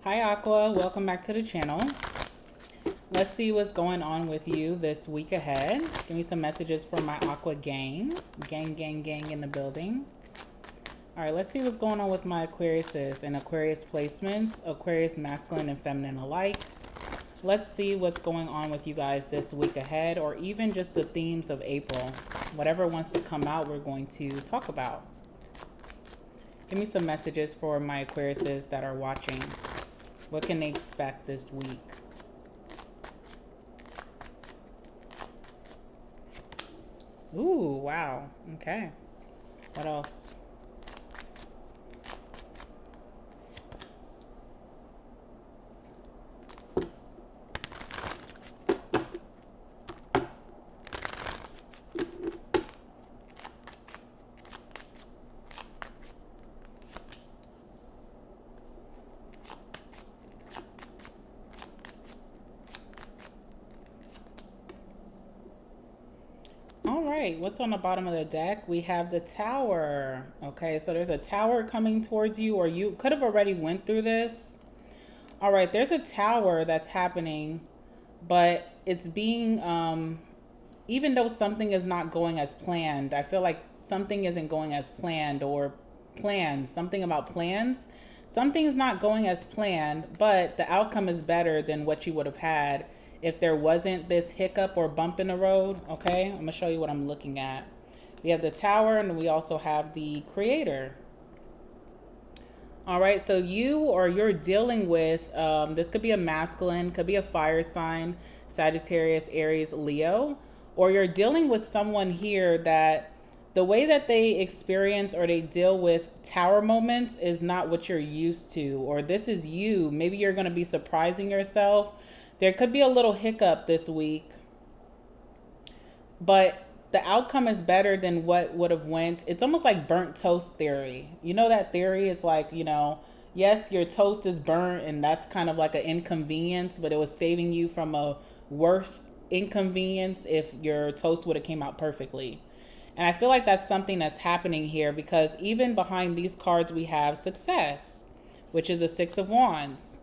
Hi Aqua, welcome back to the channel. Let's see what's going on with you this week ahead. Give me some messages for my Aqua gang. Gang in the building. All right, let's see what's going on with my Aquariuses and Aquarius placements, Aquarius masculine and feminine alike. Let's see what's going on with you guys this week ahead, or even just the themes of April. Whatever wants to come out, we're going to talk about. Give me some messages for my Aquariuses that are watching. What can they expect this week? Ooh, wow. Okay. What else? What's on the bottom of the deck? We have the Tower. Okay, so there's a Tower coming towards you, or you could have already went through this. All right, there's a Tower that's happening, but it's being, even though something is not going as planned, I feel like something isn't going as planned, or plans, something about plans. Something's not going as planned, but the outcome is better than what you would have had if there wasn't this hiccup or bump in the road. Okay, I'm gonna show you what I'm looking at. We have the Tower, and we also have the Creator. All right, so you're dealing with, this could be a masculine, could be a fire sign, Sagittarius, Aries, Leo, or you're dealing with someone here that the way that they experience or they deal with Tower moments is not what you're used to, or this is you. Maybe you're going to be surprising yourself. There could be a little hiccup this week, but the outcome is better than what would have went. It's almost like burnt toast theory. You know that theory? It's like, yes, your toast is burnt and that's kind of like an inconvenience, but it was saving you from a worse inconvenience if your toast would have came out perfectly. And I feel like that's something that's happening here, because even behind these cards we have Success, which is a Six of Wands.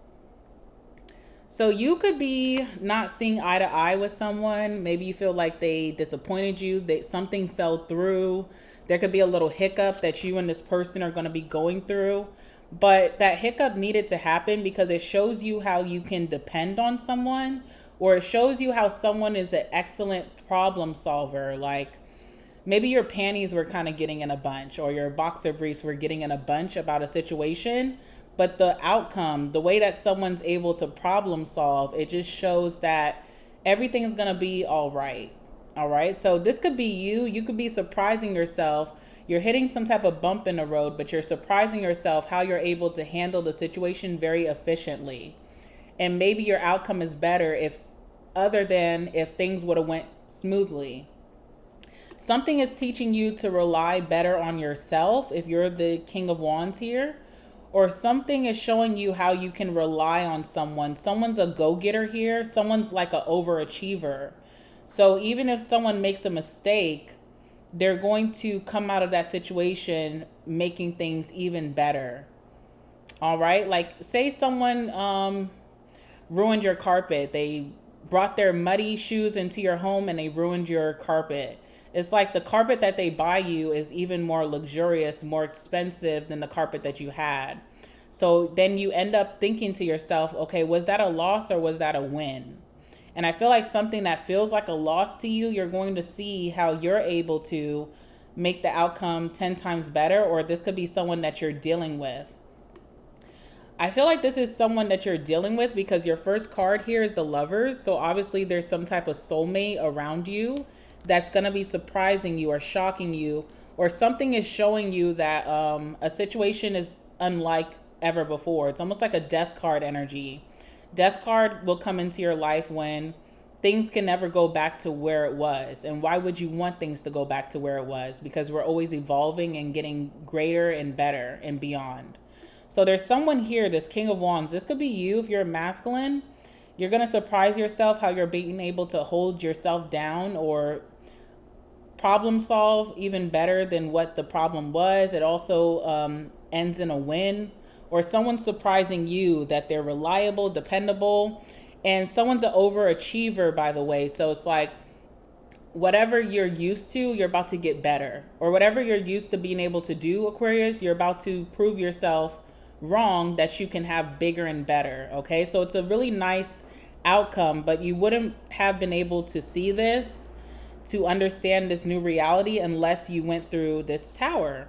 So you could be not seeing eye to eye with someone. Maybe you feel like they disappointed you, that something fell through. There could be a little hiccup that you and this person are going to be going through. But that hiccup needed to happen because it shows you how you can depend on someone, or it shows you how someone is an excellent problem solver. Like maybe your panties were kind of getting in a bunch, or your boxer briefs were getting in a bunch about a situation. But the outcome, the way that someone's able to problem solve, it just shows that everything's going to be all right. All right. So this could be you. You could be surprising yourself. You're hitting some type of bump in the road, but you're surprising yourself how you're able to handle the situation very efficiently. And maybe your outcome is better other than if things would have went smoothly. Something is teaching you to rely better on yourself if you're the King of Wands here. Or something is showing you how you can rely on someone. Someone's a go-getter here. Someone's like an overachiever. So even if someone makes a mistake, they're going to come out of that situation making things even better. All right? Like say someone ruined your carpet. They brought their muddy shoes into your home and they ruined your carpet. It's like the carpet that they buy you is even more luxurious, more expensive than the carpet that you had. So then you end up thinking to yourself, okay, was that a loss or was that a win? And I feel like something that feels like a loss to you, you're going to see how you're able to make the outcome 10 times better, or this could be someone that you're dealing with. I feel like this is someone that you're dealing with because your first card here is the Lovers. So obviously there's some type of soulmate around you that's going to be surprising you or shocking you, or something is showing you that a situation is unlike ever before. It's almost like a death card energy. Death card will come into your life when things can never go back to where it was. And why would you want things to go back to where it was? Because we're always evolving and getting greater and better and beyond. So there's someone here, this King of Wands. This could be you if you're a masculine. You're going to surprise yourself how you're being able to hold yourself down or problem solve even better than what the problem was. It also ends in a win, or someone's surprising you that they're reliable, dependable, and someone's an overachiever, by the way. So it's like whatever you're used to, you're about to get better. Or whatever you're used to being able to do, Aquarius, you're about to prove yourself wrong that you can have bigger and better. Okay, so it's a really nice outcome, but you wouldn't have been able to see this, to understand this new reality, unless you went through this tower.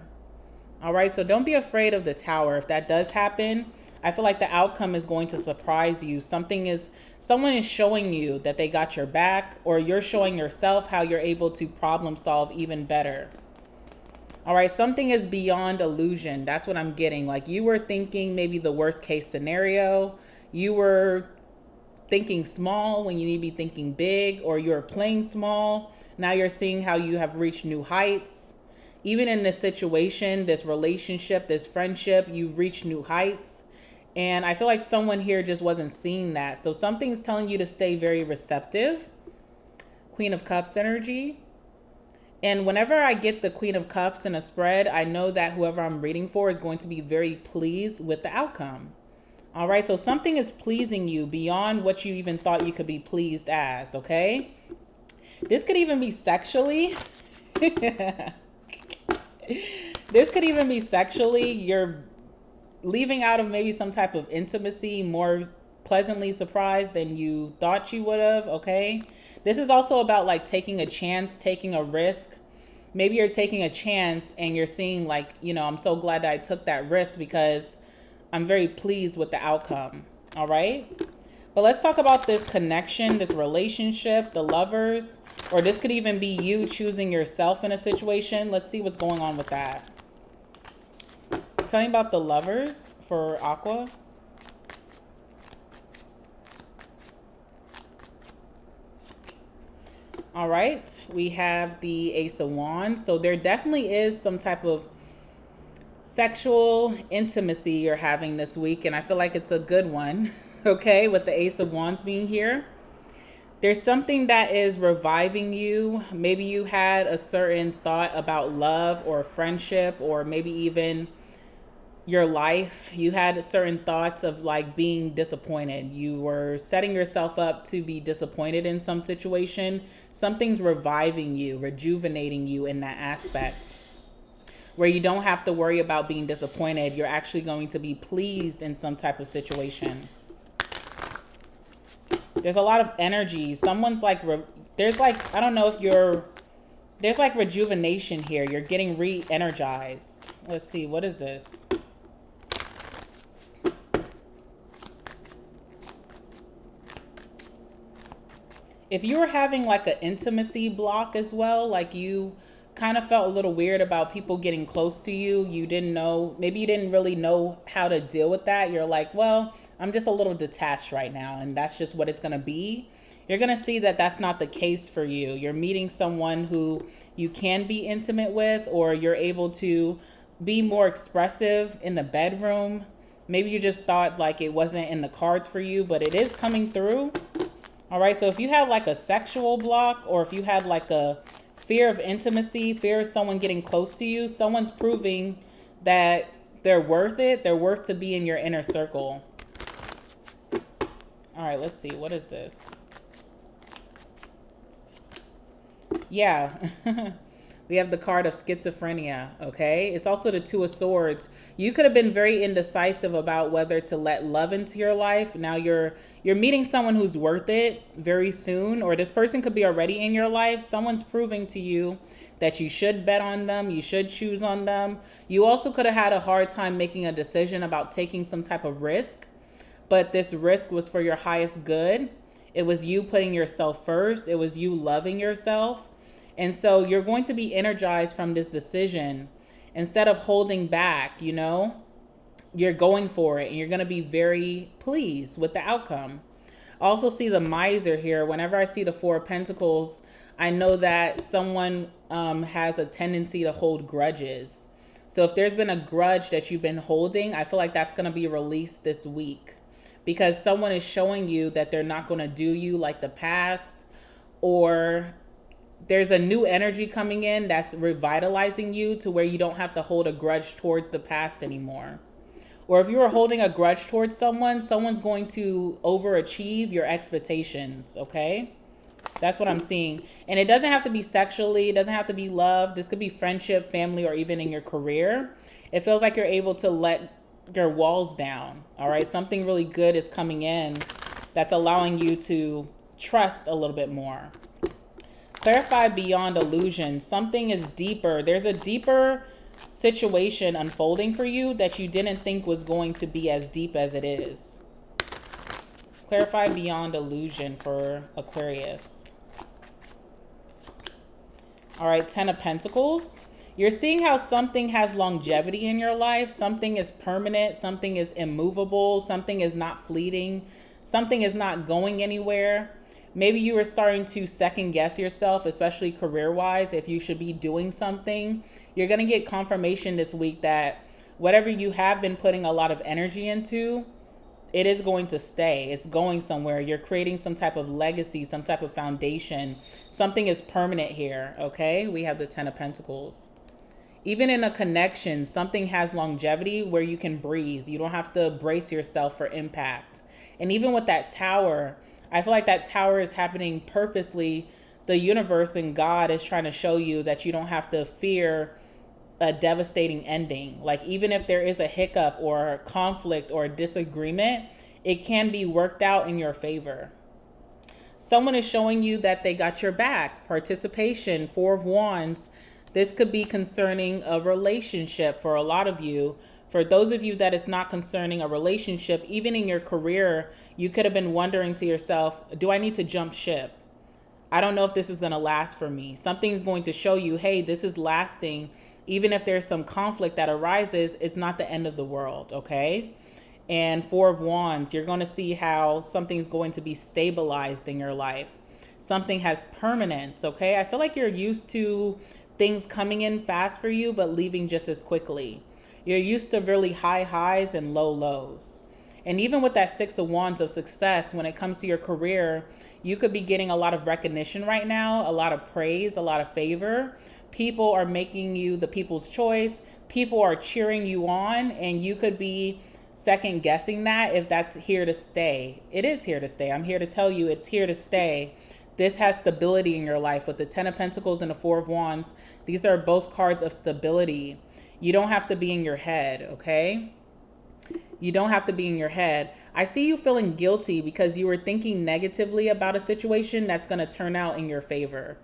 All right, so don't be afraid of the tower. If that does happen, I feel like the outcome is going to surprise you. Someone is showing you that they got your back, or you're showing yourself how you're able to problem solve even better. All right, something is beyond illusion. That's what I'm getting. Like you were thinking maybe the worst case scenario. You were thinking small when you need to be thinking big, or you're playing small. Now you're seeing how you have reached new heights. Even in this situation, this relationship, this friendship, you've reached new heights. And I feel like someone here just wasn't seeing that. So something's telling you to stay very receptive. Queen of Cups energy. And whenever I get the Queen of Cups in a spread, I know that whoever I'm reading for is going to be very pleased with the outcome. All right, so something is pleasing you beyond what you even thought you could be pleased as, okay? This could even be sexually. This could even be sexually. You're leaving out of maybe some type of intimacy, more pleasantly surprised than you thought you would have, okay? This is also about like taking a chance, taking a risk. Maybe you're taking a chance and you're seeing like, I'm so glad that I took that risk because I'm very pleased with the outcome, all right? But let's talk about this connection, this relationship, the lovers, or this could even be you choosing yourself in a situation. Let's see what's going on with that. Tell me about the lovers for Aqua. All right, we have the Ace of Wands. So there definitely is some type of sexual intimacy you're having this week, and I feel like it's a good one, okay, with the Ace of Wands being here. There's something that is reviving you. Maybe you had a certain thought about love or friendship, or maybe even your life. You had certain thoughts of like being disappointed. You were setting yourself up to be disappointed in some situation. Something's reviving you, rejuvenating you in that aspect, where you don't have to worry about being disappointed. You're actually going to be pleased in some type of situation. There's a lot of energy. Someone's like, there's like, I don't know if there's like rejuvenation here. You're getting re-energized. Let's see, what is this? If you were having like an intimacy block as well, like you kind of felt a little weird about people getting close to you, you didn't know, maybe you didn't really know how to deal with that. You're like, well, I'm just a little detached right now, and that's just what it's going to be. You're going to see that that's not the case for you. You're meeting someone who you can be intimate with, or you're able to be more expressive in the bedroom. Maybe you just thought like it wasn't in the cards for you, but it is coming through. All right, so if you have like a sexual block, or if you had like a fear of intimacy, fear of someone getting close to you, someone's proving that they're worth it. They're worth to be in your inner circle. All right, let's see. What is this? Yeah. We have the card of schizophrenia, okay? It's also the Two of Swords. You could have been very indecisive about whether to let love into your life. Now you're meeting someone who's worth it very soon, or this person could be already in your life. Someone's proving to you that you should bet on them, you should choose on them. You also could have had a hard time making a decision about taking some type of risk, but this risk was for your highest good. It was you putting yourself first. It was you loving yourself. And so you're going to be energized from this decision. Instead of holding back, you're going for it, and you're going to be very pleased with the outcome. I also see the Miser here. Whenever I see the Four of Pentacles, I know that someone has a tendency to hold grudges. So if there's been a grudge that you've been holding, I feel like that's going to be released this week, because someone is showing you that they're not going to do you like the past, or there's a new energy coming in that's revitalizing you to where you don't have to hold a grudge towards the past anymore. Or if you are holding a grudge towards someone, someone's going to overachieve your expectations, okay? That's what I'm seeing. And it doesn't have to be sexually, it doesn't have to be love. This could be friendship, family, or even in your career. It feels like you're able to let your walls down, all right? Something really good is coming in that's allowing you to trust a little bit more. Clarify beyond illusion. Something is deeper. There's a deeper situation unfolding for you that you didn't think was going to be as deep as it is. Clarify beyond illusion for Aquarius. All right, 10 of Pentacles. You're seeing how something has longevity in your life. Something is permanent. Something is immovable. Something is not fleeting. Something is not going anywhere. Maybe you are starting to second guess yourself, especially career-wise, if you should be doing something. You're going to get confirmation this week that whatever you have been putting a lot of energy into, it is going to stay. It's going somewhere. You're creating some type of legacy, some type of foundation. Something is permanent here, okay? We have the 10 of Pentacles. Even in a connection, something has longevity where you can breathe. You don't have to brace yourself for impact. And even with that tower, I feel like that tower is happening purposely. The universe and God is trying to show you that you don't have to fear a devastating ending. Like, even if there is a hiccup or a conflict or a disagreement, it can be worked out in your favor. Someone is showing you that they got your back. Participation, 4 of Wands. This could be concerning a relationship for a lot of you. For those of you that it's not concerning a relationship, even in your career, you could have been wondering to yourself, do I need to jump ship? I don't know if this is going to last for me. Something's going to show you, hey, this is lasting. Even if there's some conflict that arises, it's not the end of the world, okay? And 4 of Wands, you're going to see how something's going to be stabilized in your life. Something has permanence, okay? I feel like you're used to things coming in fast for you, but leaving just as quickly. You're used to really high highs and low lows. And even with that 6 of Wands of success, when it comes to your career, you could be getting a lot of recognition right now, a lot of praise, a lot of favor. People are making you the people's choice. People are cheering you on, and you could be second guessing that if that's here to stay. It is here to stay. I'm here to tell you it's here to stay. This has stability in your life with the 10 of Pentacles and the 4 of Wands. These are both cards of stability. You don't have to be in your head, okay? You don't have to be in your head. I see you feeling guilty because you were thinking negatively about a situation that's going to turn out in your favor.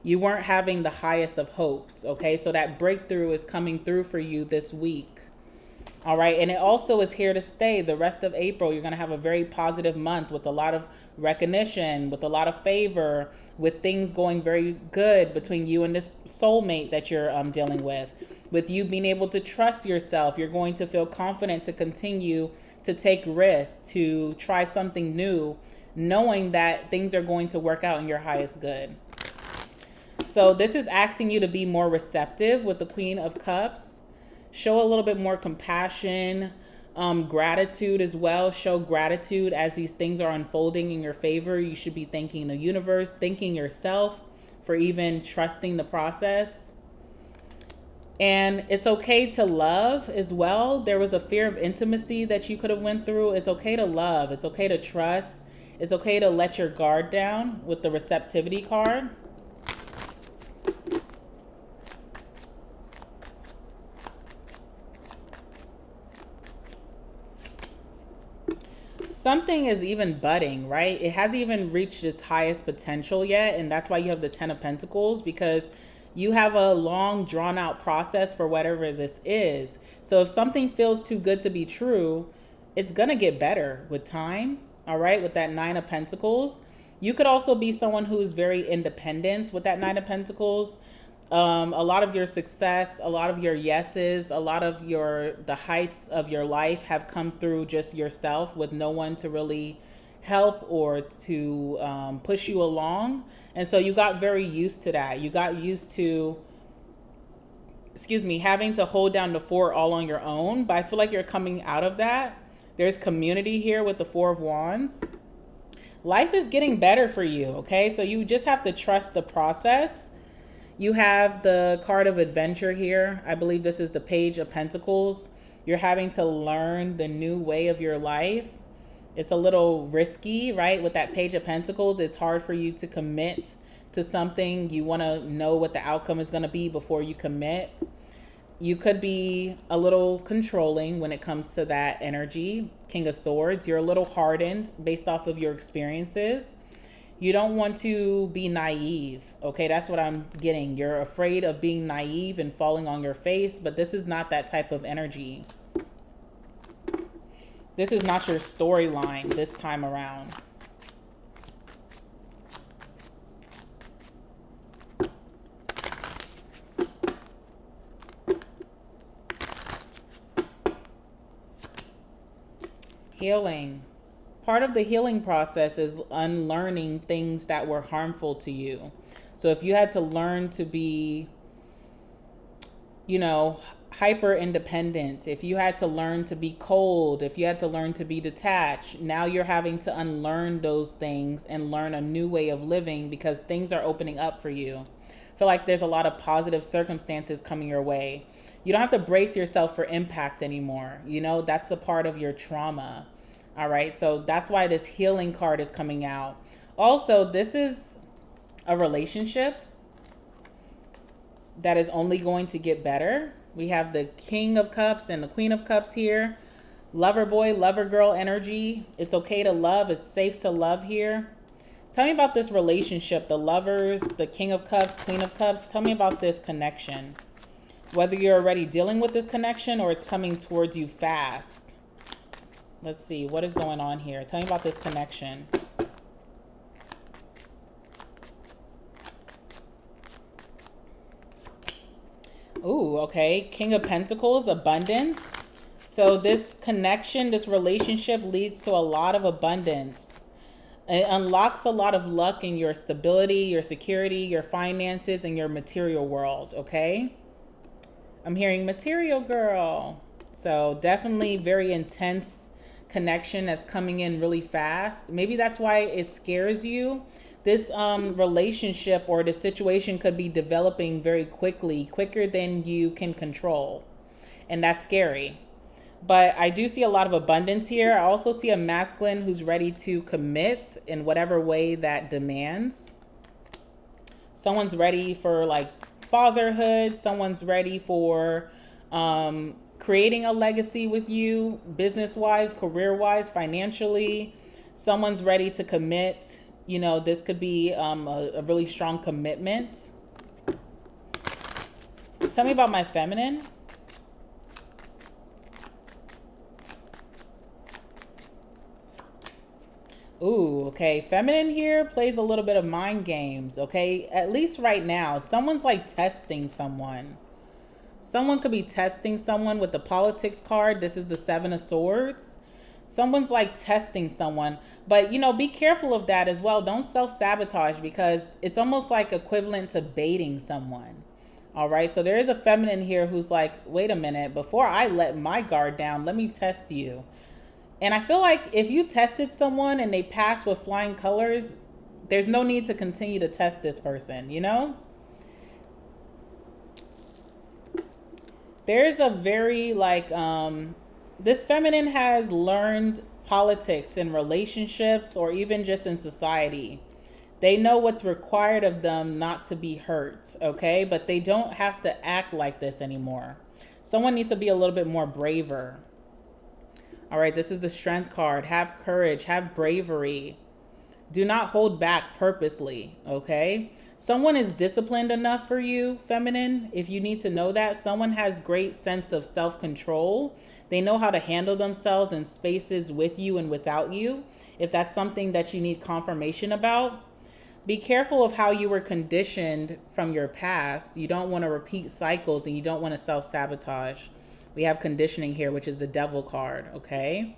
You weren't having the highest of hopes, okay? So that breakthrough is coming through for you this week. All right, and it also is here to stay. The rest of April, you're going to have a very positive month with a lot of recognition, with a lot of favor, with things going very good between you and this soulmate that you're dealing with you being able to trust yourself. You're going to feel confident to continue to take risks, to try something new, knowing that things are going to work out in your highest good. So this is asking you to be more receptive with the Queen of Cups. Show a little bit more compassion, gratitude as well. Show gratitude as these things are unfolding in your favor. You should be thanking the universe, thanking yourself for even trusting the process. And it's okay to love as well. There was a fear of intimacy that you could have went through. It's okay to love. It's okay to trust. It's okay to let your guard down with the receptivity card. Something is even budding, right? It hasn't even reached its highest potential yet. And that's why you have the 10 of Pentacles, because you have a long drawn out process for whatever this is. So if something feels too good to be true, it's going to get better with time. All right. With that 9 of Pentacles, you could also be someone who's very independent with that 9 of Pentacles. A lot of your success, a lot of your yeses, a lot of the heights of your life have come through just yourself with no one to really help or to push you along. And so you got very used to that. You got used to, having to hold down the fort all on your own. But I feel like you're coming out of that. There's community here with the 4 of Wands. Life is getting better for you, okay? So you just have to trust the process. You have the card of adventure here. I believe this is the Page of Pentacles. You're having to learn the new way of your life. It's a little risky, right? With that Page of Pentacles, it's hard for you to commit to something. You want to know what the outcome is going to be before you commit. You could be a little controlling when it comes to that energy. King of Swords, you're a little hardened based off of your experiences. You don't want to be naive, okay? That's what I'm getting. You're afraid of being naive and falling on your face, but this is not that type of energy. This is not your storyline this time around. Healing. Part of the healing process is unlearning things that were harmful to you. So if you had to learn to be, hyper independent, if you had to learn to be cold, if you had to learn to be detached, now you're having to unlearn those things and learn a new way of living because things are opening up for you. I feel like there's a lot of positive circumstances coming your way. You don't have to brace yourself for impact anymore. That's a part of your trauma. All right, so that's why this healing card is coming out. Also, this is a relationship that is only going to get better. We have the King of Cups and the Queen of Cups here. Lover boy, lover girl energy. It's okay to love. It's safe to love here. Tell me about this relationship, the lovers, the King of Cups, Queen of Cups. Tell me about this connection. Whether you're already dealing with this connection or it's coming towards you fast. Let's see, what is going on here? Tell me about this connection. Ooh, okay. King of Pentacles, abundance. So this connection, this relationship leads to a lot of abundance. It unlocks a lot of luck in your stability, your security, your finances, and your material world, okay? I'm hearing material girl. So definitely very intense connection that's coming in really fast. Maybe that's why it scares you. This relationship or the situation could be developing very quickly, quicker than you can control. And that's scary. But I do see a lot of abundance here. I also see a masculine who's ready to commit in whatever way that demands. Someone's ready for like fatherhood. Someone's ready for creating a legacy with you, business-wise, career-wise, financially. Someone's ready to commit. This could be a really strong commitment. Tell me about my feminine. Ooh, okay. Feminine here plays a little bit of mind games, okay? At least right now. Someone's like testing someone. Someone could be testing someone with the politics card. This is the Seven of Swords. Someone's like testing someone. But, be careful of that as well. Don't self-sabotage because it's almost like equivalent to baiting someone. All right. So there is a feminine here who's like, wait a minute, before I let my guard down, let me test you. And I feel like if you tested someone and they passed with flying colors, there's no need to continue to test this person, There's a very this feminine has learned politics in relationships or even just in society. They know what's required of them not to be hurt, okay? But they don't have to act like this anymore. Someone needs to be a little bit more braver. All right, this is the Strength card. Have courage, have bravery. Do not hold back purposely, okay? Someone is disciplined enough for you, feminine, if you need to know that. Someone has great sense of self-control. They know how to handle themselves in spaces with you and without you. If that's something that you need confirmation about, be careful of how you were conditioned from your past. You don't want to repeat cycles and you don't want to self-sabotage. We have conditioning here, which is the Devil card, okay?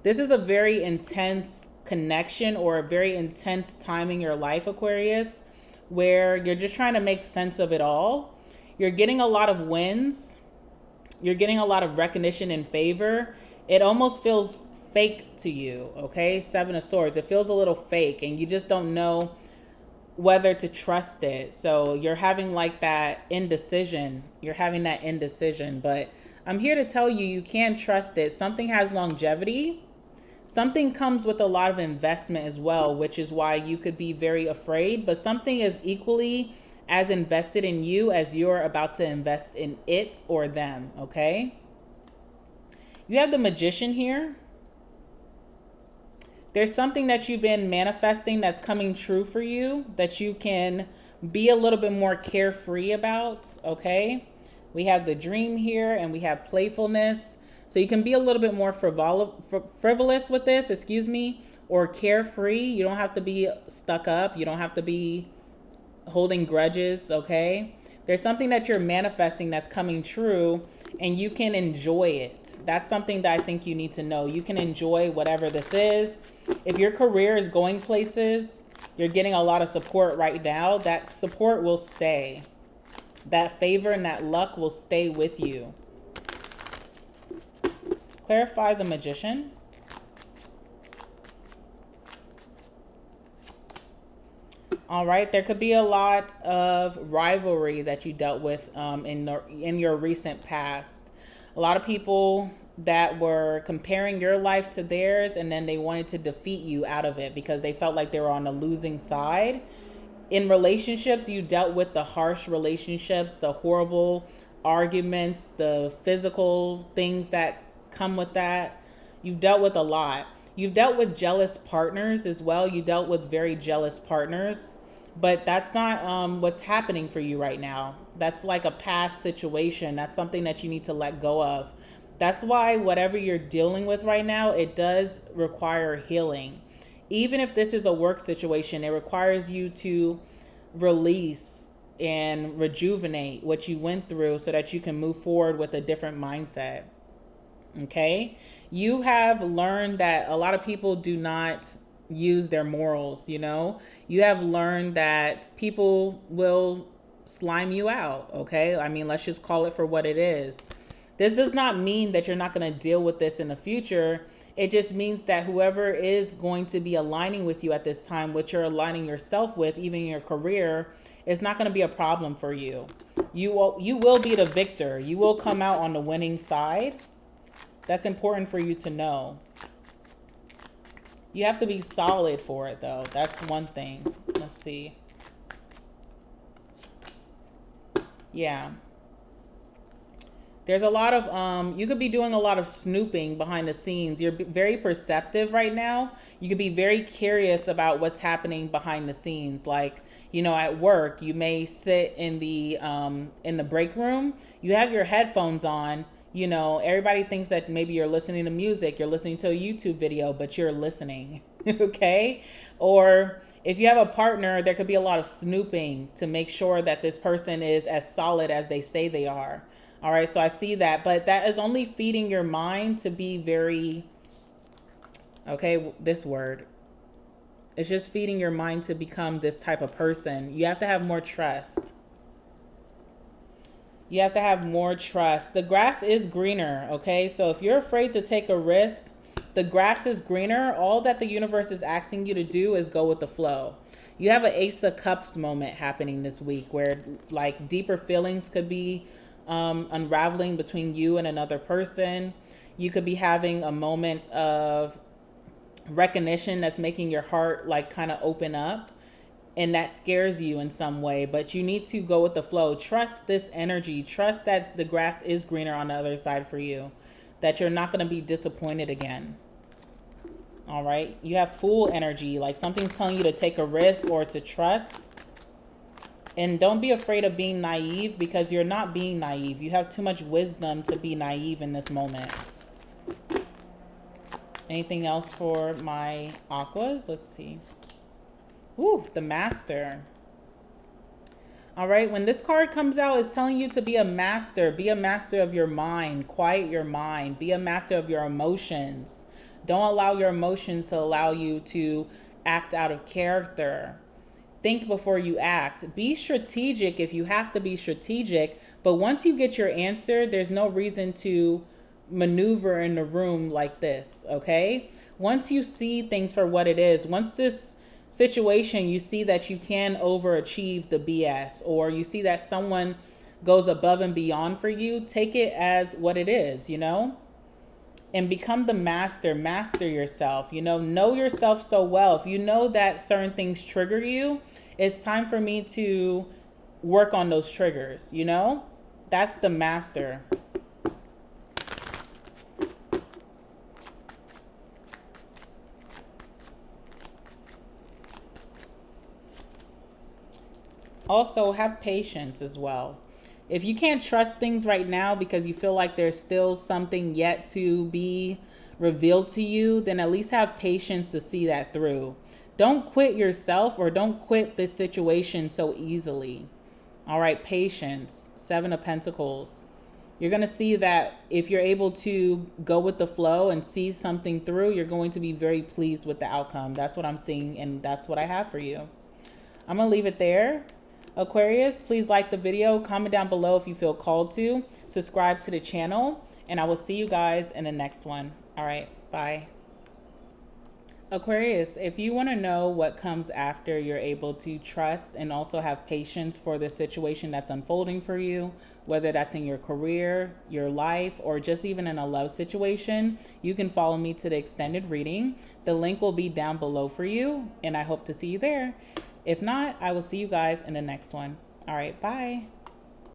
This is a very intense connection or a very intense time in your life, Aquarius, where you're just trying to make sense of it all. You're getting a lot of wins. You're getting a lot of recognition and favor. It almost feels fake to you, okay? Seven of Swords. It feels a little fake and you just don't know whether to trust it. So you're having like that indecision. You're having that indecision, but I'm here to tell you, you can trust it. Something has longevity. Something comes with a lot of investment as well, which is why you could be very afraid, but something is equally as invested in you as you're about to invest in it or them, okay? You have the Magician here. There's something that you've been manifesting that's coming true for you that you can be a little bit more carefree about, okay? We have the Dream here, and we have playfulness. So you can be a little bit more frivolous with this, or carefree. You don't have to be stuck up. You don't have to be holding grudges, okay? There's something that you're manifesting that's coming true, and you can enjoy it. That's something that I think you need to know. You can enjoy whatever this is. If your career is going places, you're getting a lot of support right now. That support will stay. That favor and that luck will stay with you. Clarify the Magician. All right, there could be a lot of rivalry that you dealt with in your recent past. A lot of people that were comparing your life to theirs, and then they wanted to defeat you out of it because they felt like they were on the losing side. In relationships, you dealt with the harsh relationships, the horrible arguments, the physical things that come with that. You've dealt with a lot. You've dealt with jealous partners as well. You dealt with very jealous partners, but that's not what's happening for you right now. That's like a past situation. That's something that you need to let go of. That's why whatever you're dealing with right now, it does require healing. Even if this is a work situation, it requires you to release and rejuvenate what you went through so that you can move forward with a different mindset. Okay? You have learned that a lot of people do not use their morals, you know? You have learned that people will slime you out, okay? I mean, let's just call it for what it is. This does not mean that you're not going to deal with this in the future. It just means that whoever is going to be aligning with you at this time, what you're aligning yourself with, even in your career, is not going to be a problem for you. You will be the victor. You will come out on the winning side. That's important for you to know. You have to be solid for it, though. That's one thing. Let's see. Yeah. There's a lot of, you could be doing a lot of snooping behind the scenes. You're very perceptive right now. You could be very curious about what's happening behind the scenes. Like, you know, at work, you may sit in the break room. You have your headphones on. You know, everybody thinks that maybe you're listening to music, you're listening to a YouTube video, but you're listening, okay? Or if you have a partner, there could be a lot of snooping to make sure that this person is as solid as they say they are. All right, so I see that, but that is only feeding your mind to be very, okay, this word. It's just feeding your mind to become this type of person. You have to have more trust. You have to have more trust. The grass is greener, okay? So if you're afraid to take a risk, the grass is greener. All that the universe is asking you to do is go with the flow. You have an Ace of Cups moment happening this week where like deeper feelings could be unraveling between you and another person. You could be having a moment of recognition that's making your heart like kind of open up. And that scares you in some way, but you need to go with the flow. Trust this energy. Trust that the grass is greener on the other side for you, that you're not going to be disappointed again. All right. You have Fool energy, like something's telling you to take a risk or to trust. And don't be afraid of being naive, because you're not being naive. You have too much wisdom to be naive in this moment. Anything else for my aquas? Let's see. Ooh, the Master. All right, when this card comes out, it's telling you to be a master. Be a master of your mind. Quiet your mind. Be a master of your emotions. Don't allow your emotions to allow you to act out of character. Think before you act. Be strategic if you have to be strategic. But once you get your answer, there's no reason to maneuver in the room like this, okay? Once you see things for what it is, once this situation, you see that you can overachieve the BS, or you see that someone goes above and beyond for you, take it as what it is, and become the master. Master yourself, know yourself so well. If you know that certain things trigger you, it's time for me to work on those triggers, that's the master. Also, have patience as well. If you can't trust things right now because you feel like there's still something yet to be revealed to you, then at least have patience to see that through. Don't quit yourself or don't quit this situation so easily. All right, patience. 7 of Pentacles. You're going to see that if you're able to go with the flow and see something through, you're going to be very pleased with the outcome. That's what I'm seeing, and that's what I have for you. I'm going to leave it there. Aquarius, please like the video, comment down below if you feel called to, subscribe to the channel, and I will see you guys in the next one. All right, bye. Aquarius, if you want to know what comes after you're able to trust and also have patience for the situation that's unfolding for you, whether that's in your career, your life, or just even in a love situation, you can follow me to the extended reading. The link will be down below for you, and I hope to see you there. If not, I will see you guys in the next one. All right, bye.